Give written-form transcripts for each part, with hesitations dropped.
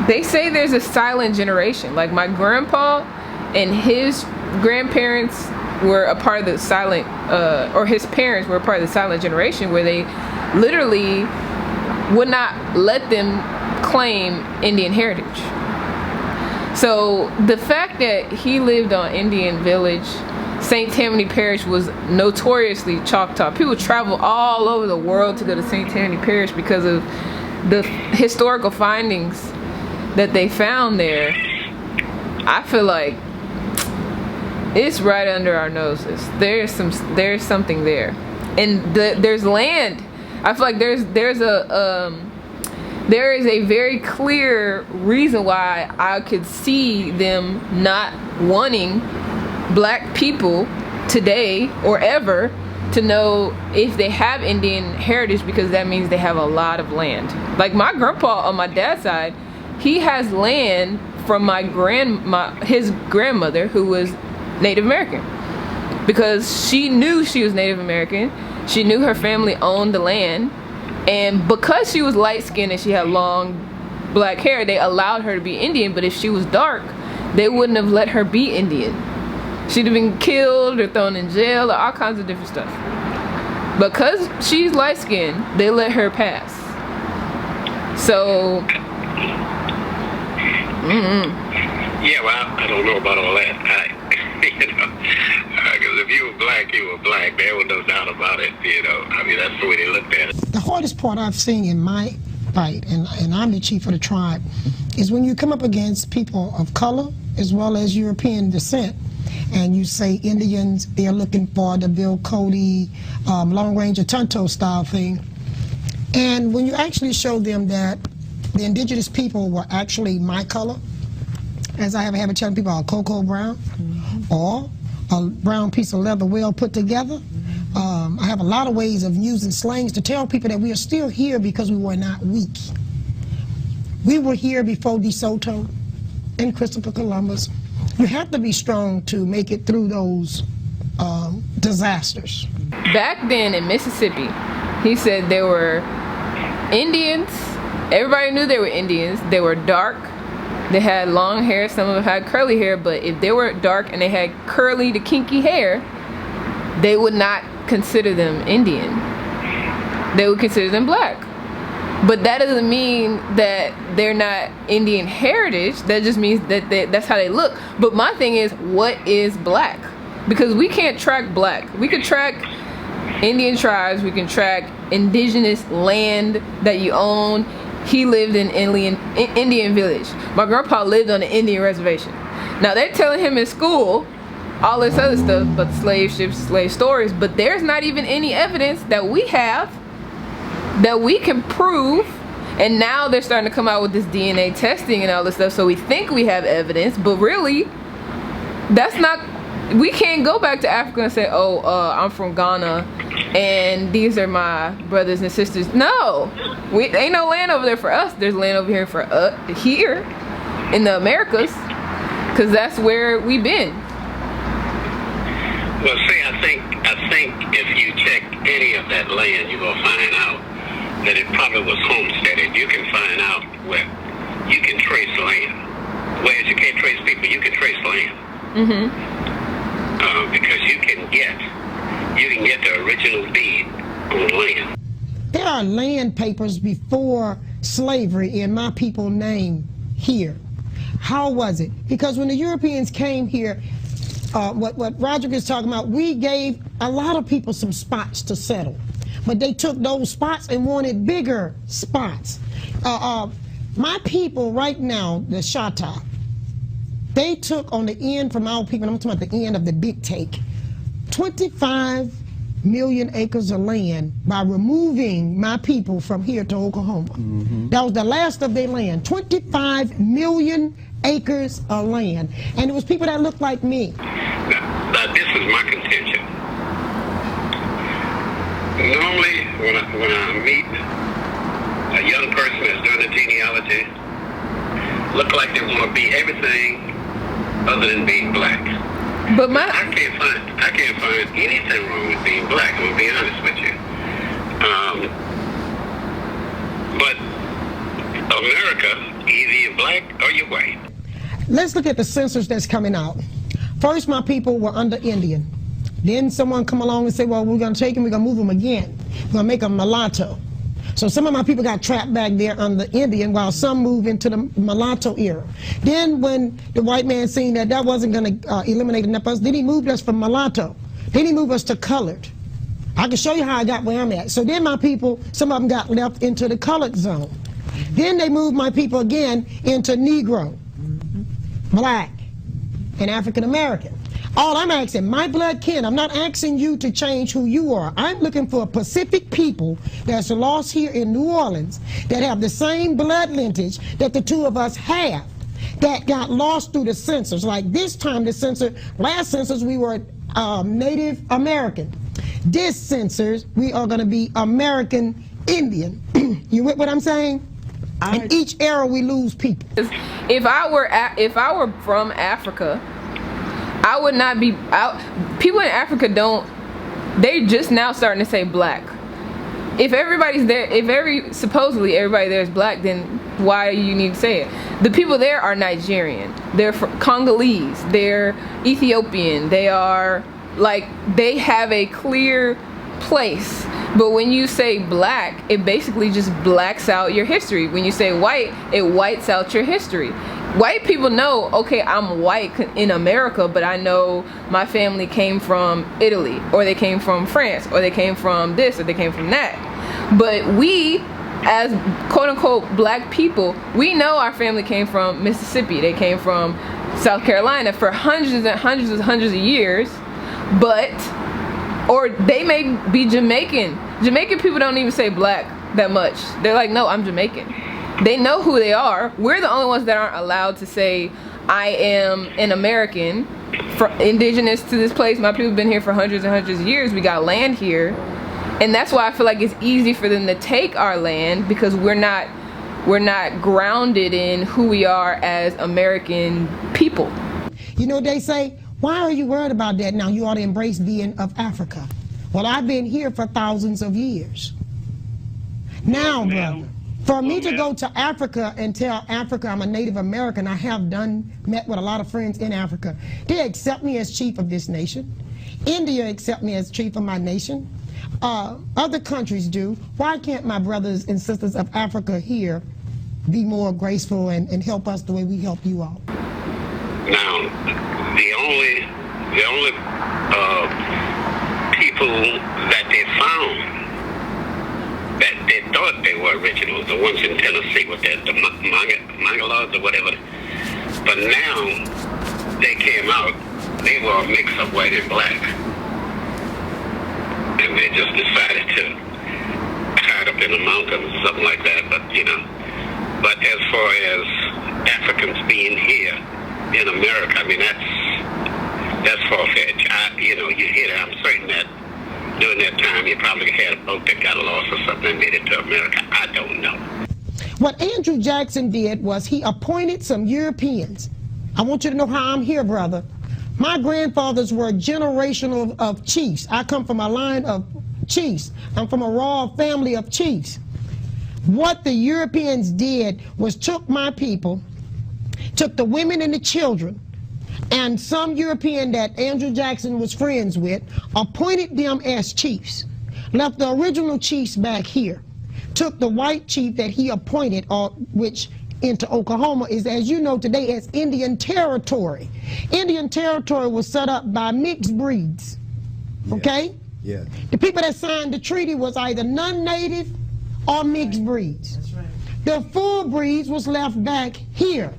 They say there's a silent generation. Like my grandpa and his grandparents were a part of the silent, or his parents were a part of the silent generation, where they literally would not let them claim Indian heritage. So the fact that he lived on Indian Village, St. Tammany Parish was notoriously Choctaw. People travel all over the world to go to St. Tammany Parish because of the historical findings that they found there. I feel like it's right under our noses. There's something there, and there's land. I feel like there is a very clear reason why I could see them not wanting black people today or ever to know if they have Indian heritage, because that means they have a lot of land. Like my grandpa on my dad's side, he has land from his grandmother, who was Native American, because she knew she was Native American. She knew her family owned the land, and because she was light skinned and she had long black hair, they allowed her to be Indian. But if she was dark, they wouldn't have let her be Indian. She'd have been killed or thrown in jail or all kinds of different stuff. Because she's light skinned, they let her pass. So yeah, well, I don't know about all that. Because if you were black, you were black. There was no doubt about it. I mean, that's the way they looked at it. The hardest part I've seen in my fight, and I'm the chief of the tribe, is when you come up against people of color as well as European descent, and you say Indians, they're looking for the Bill Cody, Long Ranger Tonto style thing. And when you actually show them that the indigenous people were actually my color, as I have a habit of telling people, a cocoa brown, or a brown piece of leather well put together. I have a lot of ways of using slangs to tell people that we are still here because we were not weak. We were here before DeSoto and Christopher Columbus. You have to be strong to make it through those disasters. back then in Mississippi, he said there were Indians. Everybody knew they were Indians. They were dark. They had long hair. Some of them had curly hair. But if they were dark and they had curly to kinky hair, they would not consider them Indian. They would consider them black. But that doesn't mean that they're not Indian heritage. That just means that that's how they look. But my thing is, what is black? Because we can't track black. We could track Indian tribes. We can track indigenous land that you own. He lived in Indian village. My grandpa lived on an Indian reservation. Now they're telling him in school all this other stuff, but slave ships, slave stories. But there's not even any evidence that we have that we can prove. And now they're starting to come out with this DNA testing and all this stuff, so we think we have evidence, but really that's not. We can't go back to Africa and say, oh, I'm from Ghana and these are my brothers and sisters. No, ain't no land over there for us. There's land over here for here in the Americas, because that's where we've been. Well, see, I think if you check any of that land, you will find out that it probably was homesteaded. You can find out where you can trace land. Whereas you can't trace people, you can trace land. Mm-hmm. Because you can get the original deed on land. There are land papers before slavery in my people's name here. How was it? Because when the Europeans came here, what Roger is talking about, we gave a lot of people some spots to settle. But they took those spots and wanted bigger spots. My people right now, the Shatta, they took on the end from our people, I'm talking about the end of the big take, 25 million acres of land by removing my people from here to Oklahoma. Mm-hmm. That was the last of their land, 25 million acres of land. And it was people that looked like me. Now this is my contention. Normally, when I meet a young person that's doing the genealogy, look like they want to be everything other than being black. But I can't find anything wrong with being black. I'm gonna be honest with you. But America, either you're black you're white. Let's look at the census that's coming out. First, my people were under Indian. Then someone come along and say, well, we're going to take them, we're going to move them again. We're going to make them mulatto. So some of my people got trapped back there under Indian while some moved into the mulatto era. Then when the white man seen that that wasn't going to eliminate enough of us, then he moved us from mulatto. Then he moved us to colored. I can show you how I got where I'm at. So then my people, some of them got left into the colored zone. Then they moved my people again into Negro, black, and African American. All I'm asking, my blood kin, I'm not asking you to change who you are. I'm looking for a Pacific people that's lost here in New Orleans that have the same blood lineage that the two of us have, that got lost through the census. Like this time the census, last census we were Native American. This census we are going to be American Indian. You with what I'm saying? In each era we lose people. If I were from Africa, I would not be out. People in Africa they just now starting to say black. If everybody's there, supposedly everybody there is black, then why you need to say it? The people there are Nigerian, they're Congolese, they're Ethiopian, they are they have a clear place. But when you say black, it basically just blacks out your history. When you say white, it whites out your history. White people know, okay, I'm white in America, but I know my family came from Italy, or they came from France, or they came from this, or they came from that. But we, as quote-unquote black people, we know our family came from Mississippi, they came from South Carolina for hundreds of years, or they may be Jamaican. Jamaican people don't even say black that much. They're like, no, I'm Jamaican. They know who they are. We're the only ones that aren't allowed to say, I am an American, indigenous to this place. My people have been here for hundreds and hundreds of years. We got land here. And that's why I feel like it's easy for them to take our land, because we're not grounded in who we are as American people. You know, they say, why are you worried about that now? You ought to embrace being of Africa. Well, I've been here for thousands of years. Now, brother, for me to go to Africa and tell Africa I'm a Native American, I have met with a lot of friends in Africa. They accept me as chief of this nation. India accept me as chief of my nation. Other countries do. Why can't my brothers and sisters of Africa here be more graceful and help us the way we help you all? Now, the only people that they found that they thought they were original, the ones in Tennessee with the Mangalos or whatever. But now they came out, they were a mix of white and black. And they just decided to hide up in the mountains or something like that. But, but as far as Africans being here in America, I mean, that's far-fetched. You hear that. I'm certain that during that time, you probably had a boat that got lost or something and made it to America. I don't know. What Andrew Jackson did was he appointed some Europeans. I want you to know how I'm here, brother. My grandfathers were a generation of chiefs. I come from a line of chiefs. I'm from a royal family of chiefs. What the Europeans did was took my people, took the women and the children, and some European that Andrew Jackson was friends with, appointed them as chiefs, left the original chiefs back here, took the white chief that he appointed, which into Oklahoma is, as you know today, as Indian Territory. Indian Territory was set up by mixed breeds, okay? Yeah. The people that signed the treaty was either non-native or mixed breeds. That's right. The full breeds was left back here.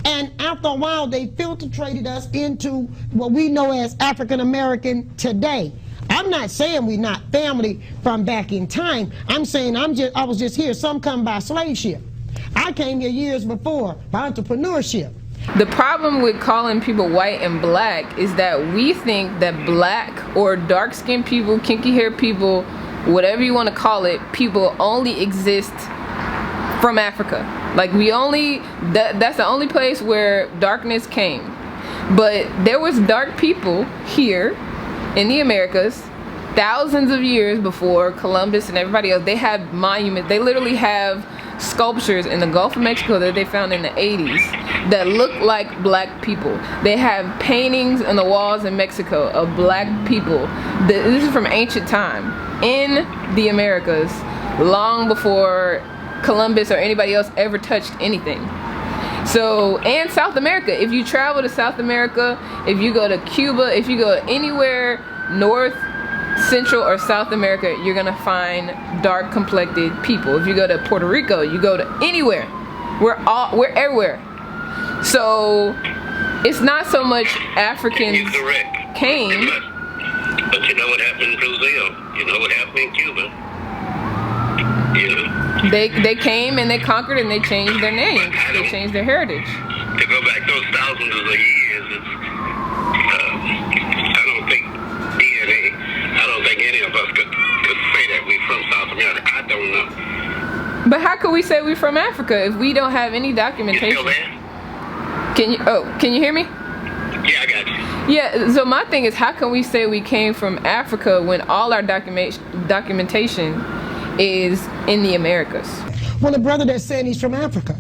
And after a while, they filtrated us into what we know as African American today. I'm not saying we're not family from back in time. I'm saying I was just here. Some come by slave ship. I came here years before by entrepreneurship. The problem with calling people white and black is that we think that black or dark-skinned people, kinky hair people, whatever you want to call it, people only exist from Africa. Like that's the only place where darkness came. But there was dark people here in the Americas thousands of years before Columbus and everybody else. They had monuments. They literally have sculptures in the Gulf of Mexico that they found in the 80s that look like black people. They have paintings on the walls in Mexico of black people. This is from ancient time in the Americas, long before Columbus or anybody else ever touched anything. So, and South America, if you travel to South America, if you go to Cuba, if you go anywhere North, Central, or South America, you're gonna find dark complected people. If you go to Puerto Rico, you go to anywhere, we're everywhere. So it's not so much Africans came. But you know what happened in Brazil, you know what happened in Cuba. You know? They came and they conquered and they changed their names. They changed their heritage. To go back those thousands of years, I don't think DNA, I don't think any of us could say that we're from South America. I don't know. But how could we say we're from Africa if we don't have any documentation? You still there? Can you hear me? Yeah, I got you. Yeah, so my thing is, how can we say we came from Africa when all our documentation is in the Americas? Well, the brother that's saying he's from Africa,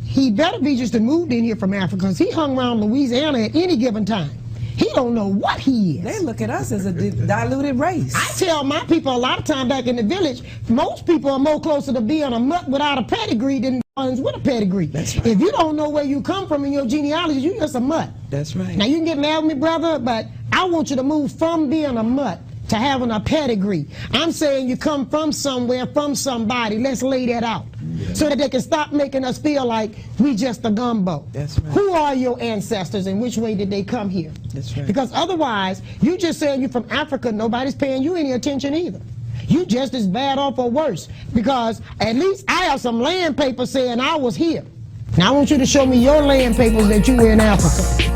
he better be just moved in here from Africa, because he hung around Louisiana at any given time. He don't know what he is. They look at us as a diluted race. I tell my people a lot of time back in the village, most people are more closer to being a mutt without a pedigree than ones with a pedigree. That's right. If you don't know where you come from in your genealogy, you're just a mutt. That's right. Now, you can get mad with me, brother, but I want you to move from being a mutt to having a pedigree. I'm saying you come from somewhere, from somebody. Let's lay that out. Yeah. So that they can stop making us feel like we just a gumbo. That's right. Who are your ancestors and which way did they come here? That's right. Because otherwise, you just saying you're from Africa, nobody's paying you any attention either. You just as bad off or worse, because at least I have some land papers saying I was here. Now I want you to show me your land papers that you were in Africa.